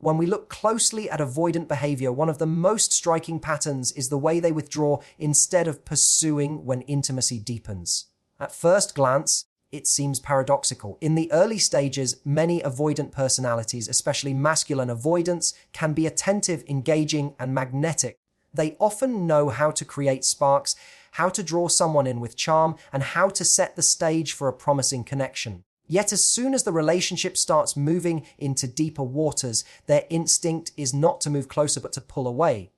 When we look closely at avoidant behavior, one of the most striking patterns is the way they withdraw instead of pursuing when intimacy deepens. At first glance, it seems paradoxical. In the early stages, many avoidant personalities, especially masculine avoidants, can be attentive, engaging, and magnetic. They often know how to create sparks, how to draw someone in with charm, and how to set the stage for a promising connection. Yet as soon as the relationship starts moving into deeper waters, their instinct is not to move closer but to pull away.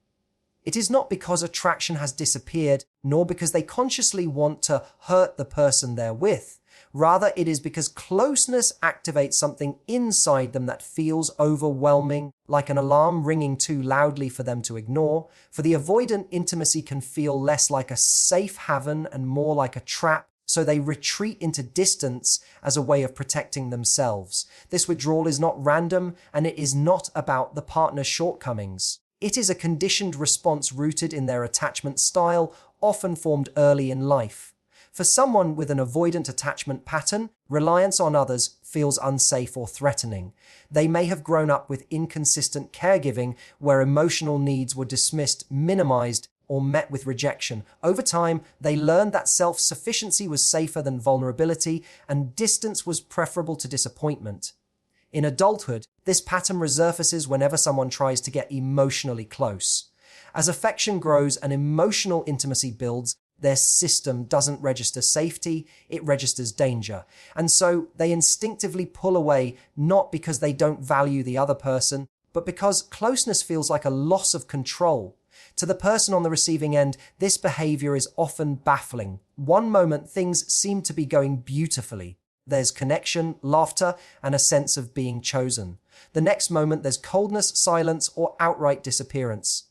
It is not because attraction has disappeared, nor because they consciously want to hurt the person they're with. Rather, it is because closeness activates something inside them that feels overwhelming, like an alarm ringing too loudly for them to ignore. For the avoidant, intimacy can feel less like a safe haven and more like a trap, so they retreat into distance as a way of protecting themselves. This withdrawal is not random, and it is not about the partner's shortcomings. It is a conditioned response rooted in their attachment style, often formed early in life. For someone with an avoidant attachment pattern, reliance on others feels unsafe or threatening. They may have grown up with inconsistent caregiving where emotional needs were dismissed, minimized, or met with rejection. Over time, they learned that self-sufficiency was safer than vulnerability and distance was preferable to disappointment. In adulthood, this pattern resurfaces whenever someone tries to get emotionally close. As affection grows and emotional intimacy builds, their system doesn't register safety, it registers danger. And so they instinctively pull away, not because they don't value the other person, but because closeness feels like a loss of control. To the person on the receiving end, this behavior is often baffling. One moment, things seem to be going beautifully. There's connection, laughter, and a sense of being chosen. The next moment, there's coldness, silence, or outright disappearance.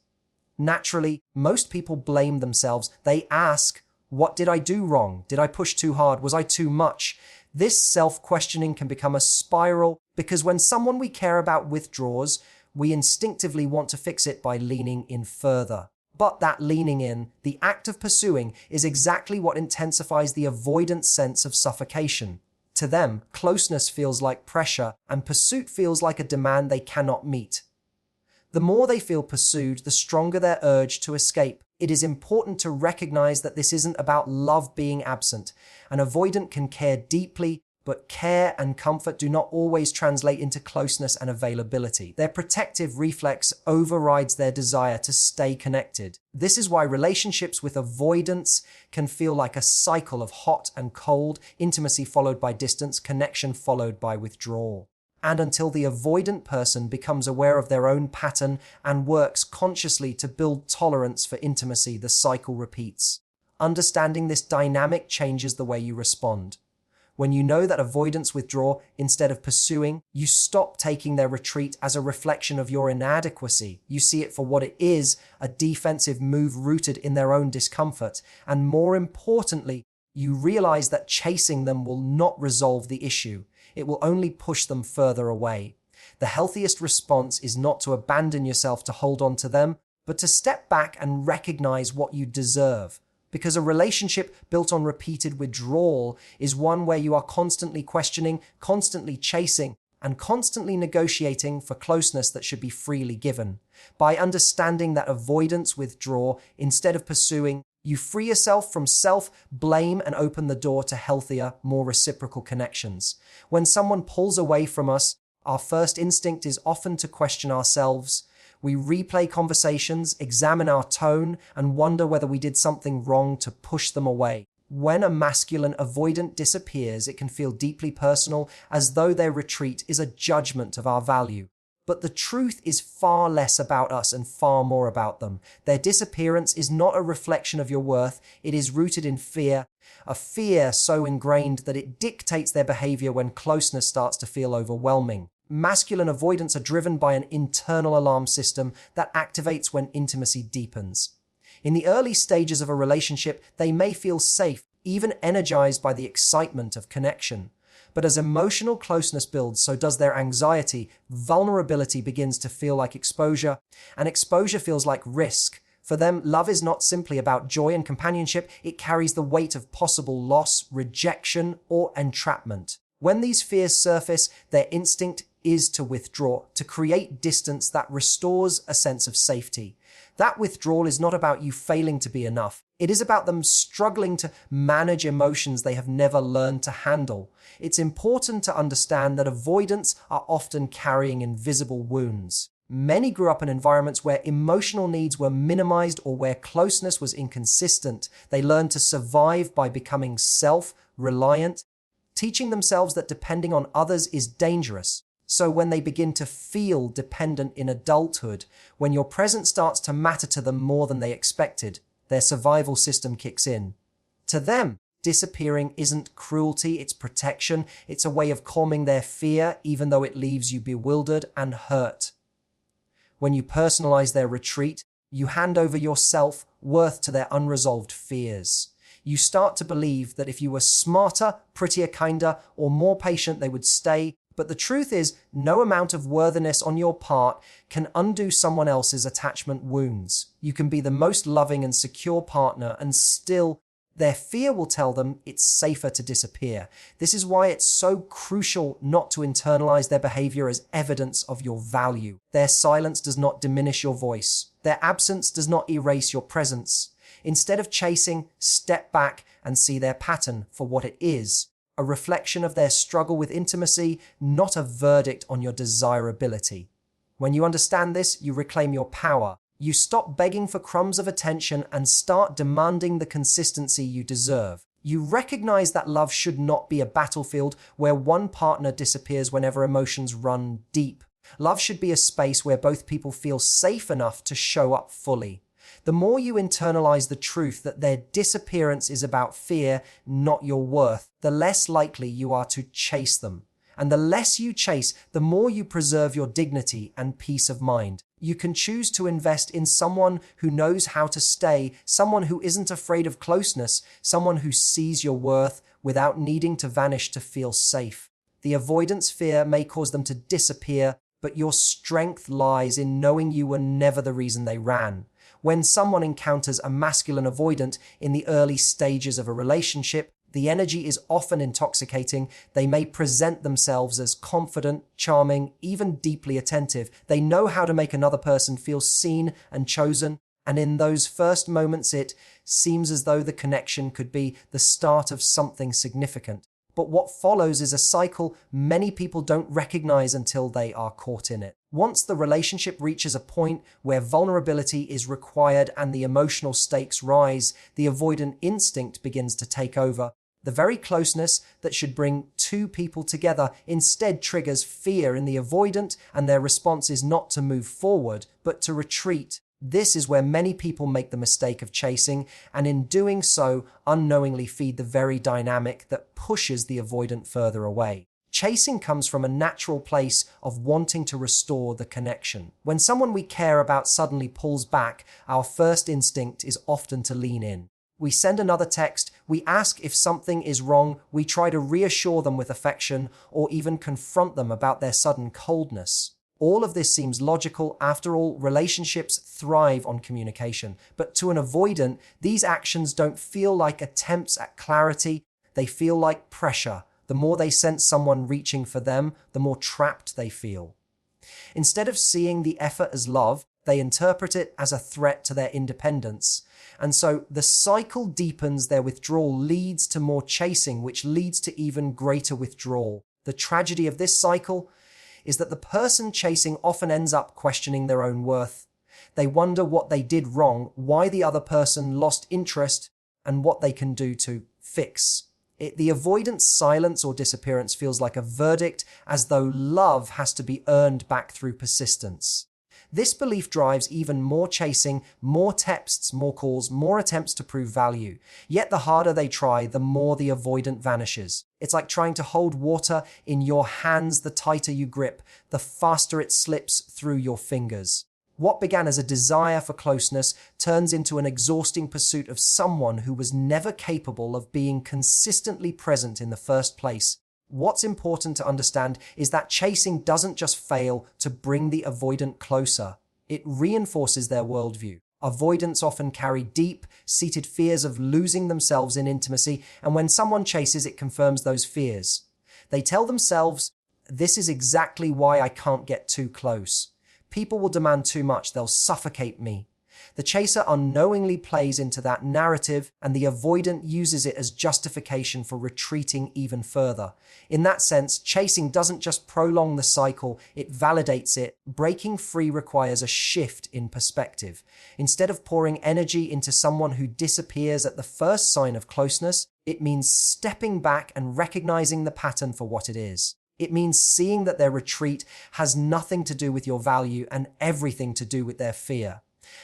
Naturally, most people blame themselves. They ask, what did I do wrong? Did I push too hard? Was I too much? This self-questioning can become a spiral because when someone we care about withdraws, we instinctively want to fix it by leaning in further. But that leaning in, the act of pursuing, is exactly what intensifies the avoidant sense of suffocation. To them, closeness feels like pressure, and pursuit feels like a demand they cannot meet. The more they feel pursued, the stronger their urge to escape. It is important to recognize that this isn't about love being absent. An avoidant can care deeply, but care and comfort do not always translate into closeness and availability. Their protective reflex overrides their desire to stay connected. This is why relationships with avoidance can feel like a cycle of hot and cold, intimacy followed by distance, connection followed by withdrawal. And until the avoidant person becomes aware of their own pattern and works consciously to build tolerance for intimacy, the cycle repeats. Understanding this dynamic changes the way you respond. When you know that avoidants withdraw instead of pursuing, you stop taking their retreat as a reflection of your inadequacy. You see it for what it is, a defensive move rooted in their own discomfort. And more importantly, you realize that chasing them will not resolve the issue. It will only push them further away. The healthiest response is not to abandon yourself to hold on to them, but to step back and recognize what you deserve. Because a relationship built on repeated withdrawal is one where you are constantly questioning, constantly chasing, and constantly negotiating for closeness that should be freely given. By understanding that avoidants withdraw instead of pursuing, you free yourself from self-blame and open the door to healthier, more reciprocal connections. When someone pulls away from us, our first instinct is often to question ourselves. We replay conversations, examine our tone, and wonder whether we did something wrong to push them away. When a masculine avoidant disappears, it can feel deeply personal, as though their retreat is a judgment of our value. But the truth is far less about us and far more about them. Their disappearance is not a reflection of your worth, it is rooted in fear, a fear so ingrained that it dictates their behavior when closeness starts to feel overwhelming. Masculine avoidants are driven by an internal alarm system that activates when intimacy deepens. In the early stages of a relationship, they may feel safe, even energized by the excitement of connection. But as emotional closeness builds, so does their anxiety. Vulnerability begins to feel like exposure, and exposure feels like risk. For them, love is not simply about joy and companionship, it carries the weight of possible loss, rejection, or entrapment. When these fears surface, their instinct is to withdraw, to create distance that restores a sense of safety. That withdrawal is not about you failing to be enough. It is about them struggling to manage emotions they have never learned to handle. It's important to understand that avoidants are often carrying invisible wounds. Many grew up in environments where emotional needs were minimized or where closeness was inconsistent. They learned to survive by becoming self-reliant, teaching themselves that depending on others is dangerous. So when they begin to feel dependent in adulthood, when your presence starts to matter to them more than they expected, their survival system kicks in. To them, disappearing isn't cruelty, it's protection. It's a way of calming their fear, even though it leaves you bewildered and hurt. When you personalize their retreat, you hand over your self-worth to their unresolved fears. You start to believe that if you were smarter, prettier, kinder, or more patient, they would stay. But the truth is, no amount of worthiness on your part can undo someone else's attachment wounds. You can be the most loving and secure partner, and still, their fear will tell them it's safer to disappear. This is why it's so crucial not to internalize their behavior as evidence of your value. Their silence does not diminish your voice. Their absence does not erase your presence. Instead of chasing, step back and see their pattern for what it is. A reflection of their struggle with intimacy, not a verdict on your desirability. When you understand this, you reclaim your power. You stop begging for crumbs of attention and start demanding the consistency you deserve. You recognize that love should not be a battlefield where one partner disappears whenever emotions run deep. Love should be a space where both people feel safe enough to show up fully. The more you internalize the truth that their disappearance is about fear, not your worth, the less likely you are to chase them. And the less you chase, the more you preserve your dignity and peace of mind. You can choose to invest in someone who knows how to stay, someone who isn't afraid of closeness, someone who sees your worth without needing to vanish to feel safe. The avoidance fear may cause them to disappear, but your strength lies in knowing you were never the reason they ran. When someone encounters a masculine avoidant in the early stages of a relationship, the energy is often intoxicating. They may present themselves as confident, charming, even deeply attentive. They know how to make another person feel seen and chosen. And in those first moments, it seems as though the connection could be the start of something significant. But what follows is a cycle many people don't recognize until they are caught in it. Once the relationship reaches a point where vulnerability is required and the emotional stakes rise, the avoidant instinct begins to take over. The very closeness that should bring two people together instead triggers fear in the avoidant, and their response is not to move forward, but to retreat. This is where many people make the mistake of chasing, and in doing so, unknowingly feed the very dynamic that pushes the avoidant further away. Chasing comes from a natural place of wanting to restore the connection. When someone we care about suddenly pulls back, our first instinct is often to lean in. We send another text, we ask if something is wrong, we try to reassure them with affection, or even confront them about their sudden coldness. All of this seems logical. After all, relationships thrive on communication. But to an avoidant, these actions don't feel like attempts at clarity, they feel like pressure. The more they sense someone reaching for them, the more trapped they feel. Instead of seeing the effort as love, they interpret it as a threat to their independence. And so the cycle deepens, their withdrawal leads to more chasing, which leads to even greater withdrawal. The tragedy of this cycle is that the person chasing often ends up questioning their own worth. They wonder what they did wrong, why the other person lost interest, and what they can do to fix. The avoidance silence or disappearance feels like a verdict, as though love has to be earned back through persistence. This belief drives even more chasing, more texts, more calls, more attempts to prove value. Yet the harder they try, the more the avoidant vanishes. It's like trying to hold water in your hands. The tighter you grip, the faster it slips through your fingers. What began as a desire for closeness turns into an exhausting pursuit of someone who was never capable of being consistently present in the first place. What's important to understand is that chasing doesn't just fail to bring the avoidant closer. It reinforces their worldview. Avoidants often carry deep-seated fears of losing themselves in intimacy, and when someone chases, it confirms those fears. They tell themselves, This is exactly why I can't get too close. People will demand too much, they'll suffocate me. The chaser unknowingly plays into that narrative, and the avoidant uses it as justification for retreating even further. In that sense, chasing doesn't just prolong the cycle, it validates it. Breaking free requires a shift in perspective. Instead of pouring energy into someone who disappears at the first sign of closeness, it means stepping back and recognizing the pattern for what it is. It means seeing that their retreat has nothing to do with your value and everything to do with their fear.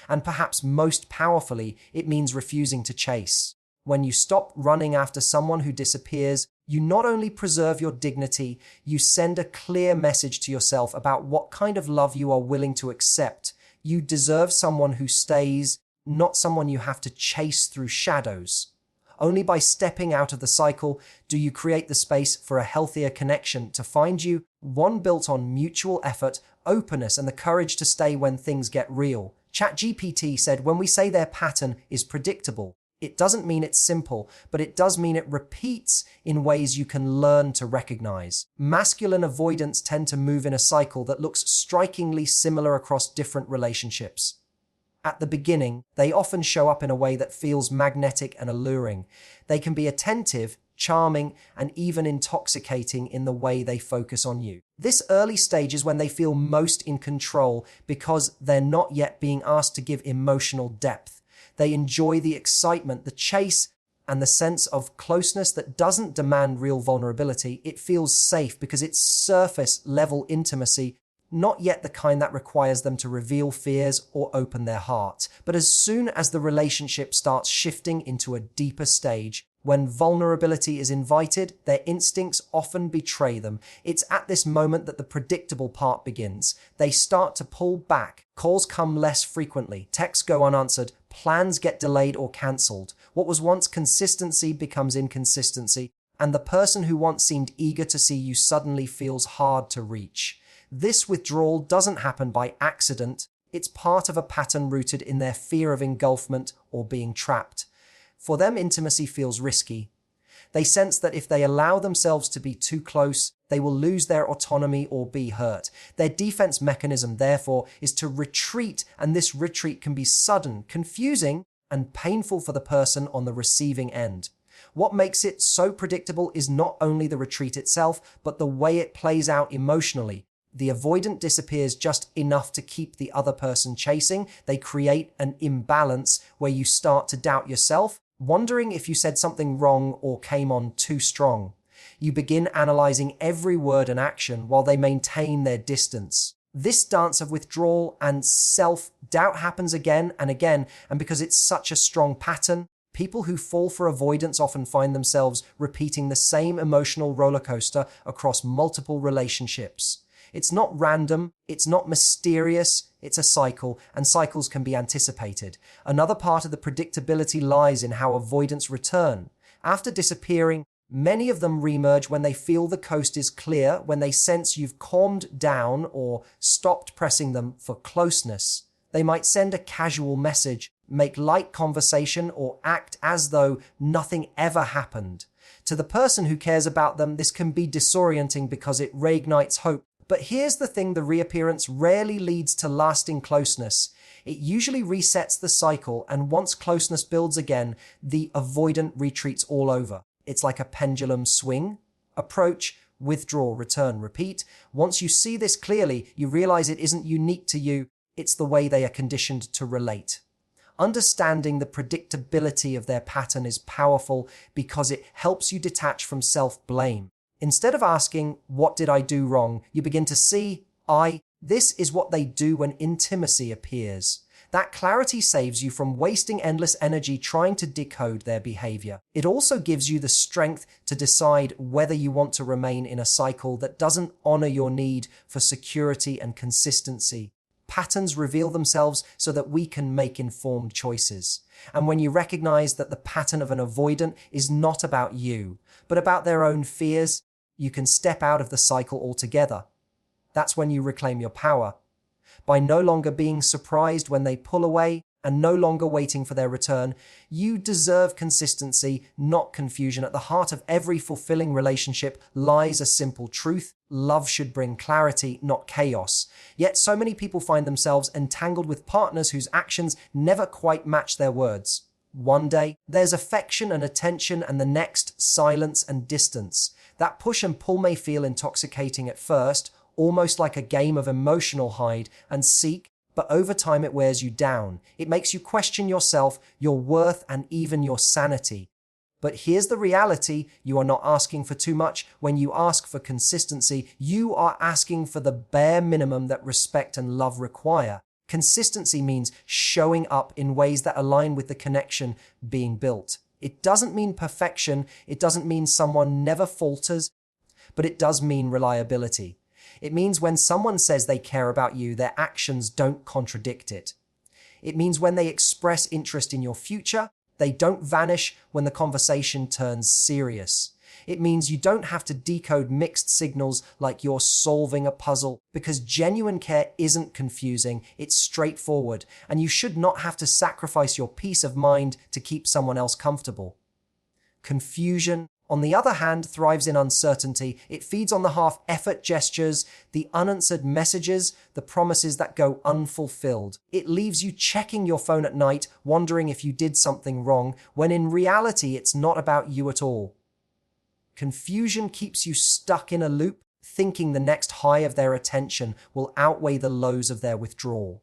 And perhaps most powerfully, it means refusing to chase. When you stop running after someone who disappears, you not only preserve your dignity, you send a clear message to yourself about what kind of love you are willing to accept. You deserve someone who stays, not someone you have to chase through shadows. Only by stepping out of the cycle do you create the space for a healthier connection to find you, one built on mutual effort, openness, and the courage to stay when things get real. ChatGPT said when we say their pattern is predictable, it doesn't mean it's simple, but it does mean it repeats in ways you can learn to recognize. Masculine avoidants tend to move in a cycle that looks strikingly similar across different relationships. At the beginning, they often show up in a way that feels magnetic and alluring. They can be attentive, charming, and even intoxicating in the way they focus on you. This early stage is when they feel most in control because they're not yet being asked to give emotional depth. They enjoy the excitement, the chase, and the sense of closeness that doesn't demand real vulnerability. It feels safe because it's surface-level intimacy, not yet the kind that requires them to reveal fears or open their heart. But as soon as the relationship starts shifting into a deeper stage, when vulnerability is invited, their instincts often betray them. It's at this moment that the predictable part begins. They start to pull back. Calls come less frequently. Texts go unanswered. Plans get delayed or cancelled. What was once consistency becomes inconsistency, and the person who once seemed eager to see you suddenly feels hard to reach. This withdrawal doesn't happen by accident. It's part of a pattern rooted in their fear of engulfment or being trapped. For them, intimacy feels risky. They sense that if they allow themselves to be too close, they will lose their autonomy or be hurt. Their defense mechanism, therefore, is to retreat, and this retreat can be sudden, confusing, and painful for the person on the receiving end. What makes it so predictable is not only the retreat itself, but the way it plays out emotionally. The avoidant disappears just enough to keep the other person chasing. They create an imbalance where you start to doubt yourself, wondering if you said something wrong or came on too strong. You begin analyzing every word and action while they maintain their distance. This dance of withdrawal and self-doubt happens again and again, and because it's such a strong pattern, people who fall for avoidance often find themselves repeating the same emotional roller coaster across multiple relationships. It's not random, it's not mysterious, it's a cycle, and cycles can be anticipated. Another part of the predictability lies in how avoidants return. After disappearing, many of them reemerge when they feel the coast is clear, when they sense you've calmed down or stopped pressing them for closeness. They might send a casual message, make light conversation, or act as though nothing ever happened. To the person who cares about them, this can be disorienting because it reignites hope. But here's the thing, the reappearance rarely leads to lasting closeness. It usually resets the cycle, and once closeness builds again, the avoidant retreats all over. It's like a pendulum swing. Approach, withdraw, return, repeat. Once you see this clearly, you realize it isn't unique to you, it's the way they are conditioned to relate. Understanding the predictability of their pattern is powerful because it helps you detach from self-blame. Instead of asking, what did I do wrong? You begin to see, this is what they do when intimacy appears. That clarity saves you from wasting endless energy trying to decode their behavior. It also gives you the strength to decide whether you want to remain in a cycle that doesn't honor your need for security and consistency. Patterns reveal themselves so that we can make informed choices. And when you recognize that the pattern of an avoidant is not about you, but about their own fears, you can step out of the cycle altogether. That's when you reclaim your power. By no longer being surprised when they pull away, and no longer waiting for their return. You deserve consistency, not confusion. At the heart of every fulfilling relationship lies a simple truth. Love should bring clarity, not chaos. Yet so many people find themselves entangled with partners whose actions never quite match their words. One day, there's affection and attention, and the next, silence and distance. That push and pull may feel intoxicating at first, almost like a game of emotional hide and seek, but over time it wears you down. It makes you question yourself, your worth, and even your sanity. But here's the reality: you are not asking for too much. When you ask for consistency, you are asking for the bare minimum that respect and love require. Consistency means showing up in ways that align with the connection being built. It doesn't mean perfection, it doesn't mean someone never falters, but it does mean reliability. It means when someone says they care about you, their actions don't contradict it. It means when they express interest in your future, they don't vanish when the conversation turns serious. It means you don't have to decode mixed signals like you're solving a puzzle, because genuine care isn't confusing, it's straightforward, and you should not have to sacrifice your peace of mind to keep someone else comfortable. Confusion, on the other hand, thrives in uncertainty. It feeds on the half-effort gestures, the unanswered messages, the promises that go unfulfilled. It leaves you checking your phone at night, wondering if you did something wrong, when in reality it's not about you at all. Confusion keeps you stuck in a loop, thinking the next high of their attention will outweigh the lows of their withdrawal.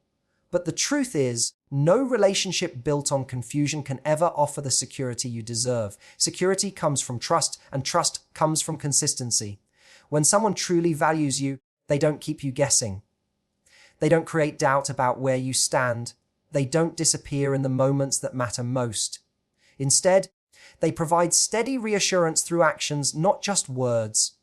But the truth is, no relationship built on confusion can ever offer the security you deserve. Security comes from trust, and trust comes from consistency. When someone truly values you, they don't keep you guessing. They don't create doubt about where you stand. They don't disappear in the moments that matter most. Instead, they provide steady reassurance through actions, not just words.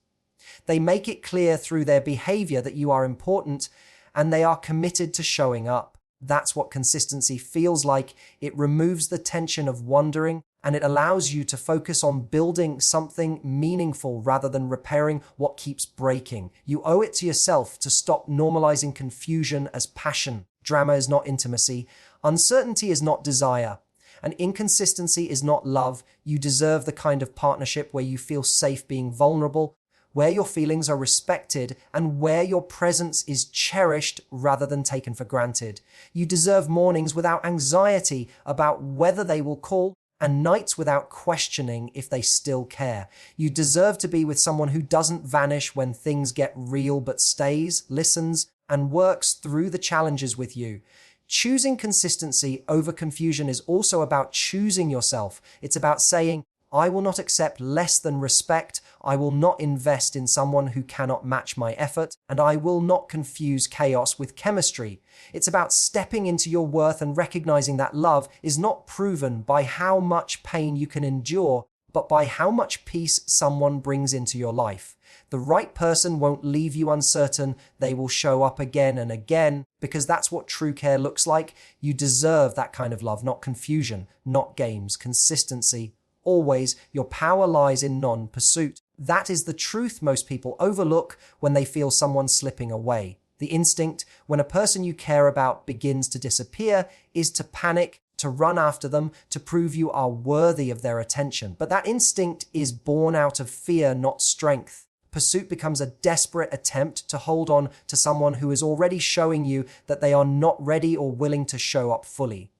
They make it clear through their behavior that you are important, and they are committed to showing up. That's what consistency feels like. It removes the tension of wondering, and it allows you to focus on building something meaningful rather than repairing what keeps breaking. You owe it to yourself to stop normalizing confusion as passion. Drama is not intimacy. Uncertainty is not desire. And inconsistency is not love. You deserve the kind of partnership where you feel safe being vulnerable, where your feelings are respected, and where your presence is cherished rather than taken for granted. You deserve mornings without anxiety about whether they will call, and nights without questioning if they still care. You deserve to be with someone who doesn't vanish when things get real, but stays, listens, and works through the challenges with you. Choosing consistency over confusion is also about choosing yourself. It's about saying, I will not accept less than respect, I will not invest in someone who cannot match my effort, and I will not confuse chaos with chemistry. It's about stepping into your worth and recognizing that love is not proven by how much pain you can endure, but by how much peace someone brings into your life. The right person won't leave you uncertain. They will show up again and again, because that's what true care looks like. You deserve that kind of love, not confusion, not games, consistency. Always, your power lies in non-pursuit. That is the truth most people overlook when they feel someone slipping away. The instinct, when a person you care about begins to disappear, is to panic, to run after them, to prove you are worthy of their attention. But that instinct is born out of fear, not strength. Pursuit becomes a desperate attempt to hold on to someone who is already showing you that they are not ready or willing to show up fully.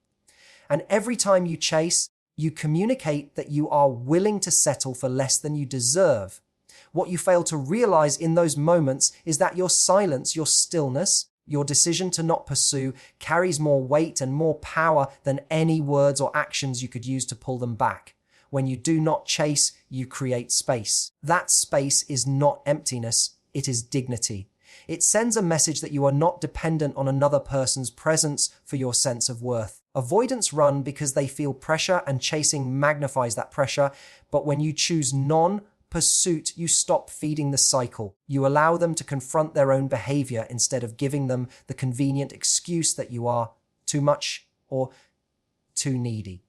And every time you chase, you communicate that you are willing to settle for less than you deserve. What you fail to realize in those moments is that your silence, your stillness, your decision to not pursue carries more weight and more power than any words or actions you could use to pull them back. When you do not chase, you create space. That space is not emptiness, it is dignity. It sends a message that you are not dependent on another person's presence for your sense of worth. Avoidants run because they feel pressure, and chasing magnifies that pressure. But when you choose non-pursuit, you stop feeding the cycle. You allow them to confront their own behavior instead of giving them the convenient excuse that you are too much or too needy.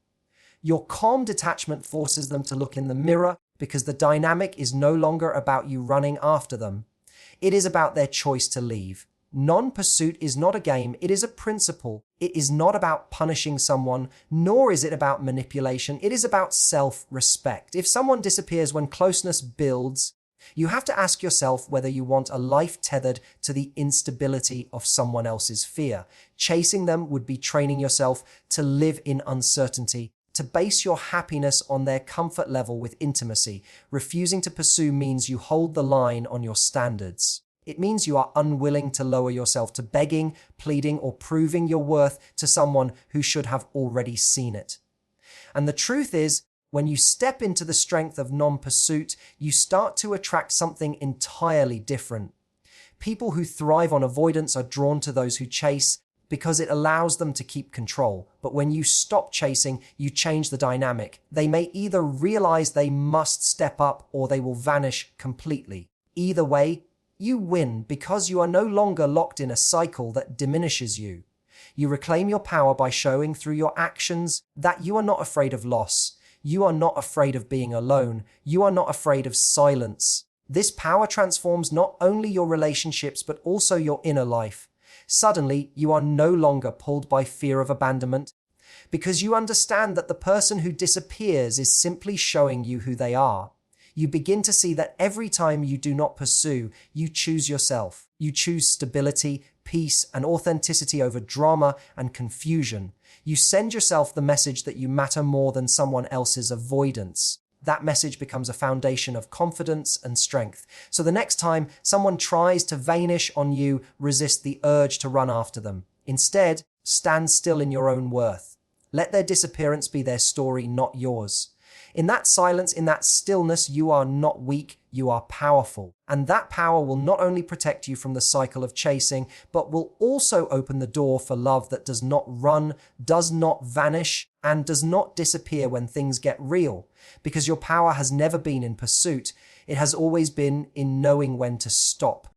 Your calm detachment forces them to look in the mirror, because the dynamic is no longer about you running after them. It is about their choice to leave. Non-pursuit is not a game, it is a principle. It is not about punishing someone, nor is it about manipulation. It is about self-respect. If someone disappears when closeness builds, you have to ask yourself whether you want a life tethered to the instability of someone else's fear. Chasing them would be training yourself to live in uncertainty, to base your happiness on their comfort level with intimacy. Refusing to pursue means you hold the line on your standards. It means you are unwilling to lower yourself to begging, pleading, or proving your worth to someone who should have already seen it. And the truth is, when you step into the strength of non-pursuit, you start to attract something entirely different. People who thrive on avoidance are drawn to those who chase because it allows them to keep control. But when you stop chasing, you change the dynamic. They may either realize they must step up or they will vanish completely. Either way, you win because you are no longer locked in a cycle that diminishes you. You reclaim your power by showing through your actions that you are not afraid of loss. You are not afraid of being alone. You are not afraid of silence. This power transforms not only your relationships, but also your inner life. Suddenly, you are no longer pulled by fear of abandonment because you understand that the person who disappears is simply showing you who they are. You begin to see that every time you do not pursue, you choose yourself. You choose stability, peace, and authenticity over drama and confusion. You send yourself the message that you matter more than someone else's avoidance. That message becomes a foundation of confidence and strength. So the next time someone tries to vanish on you, resist the urge to run after them. Instead, stand still in your own worth. Let their disappearance be their story, not yours. In that silence, in that stillness, you are not weak, you are powerful. And that power will not only protect you from the cycle of chasing, but will also open the door for love that does not run, does not vanish, and does not disappear when things get real. Because your power has never been in pursuit. It has always been in knowing when to stop.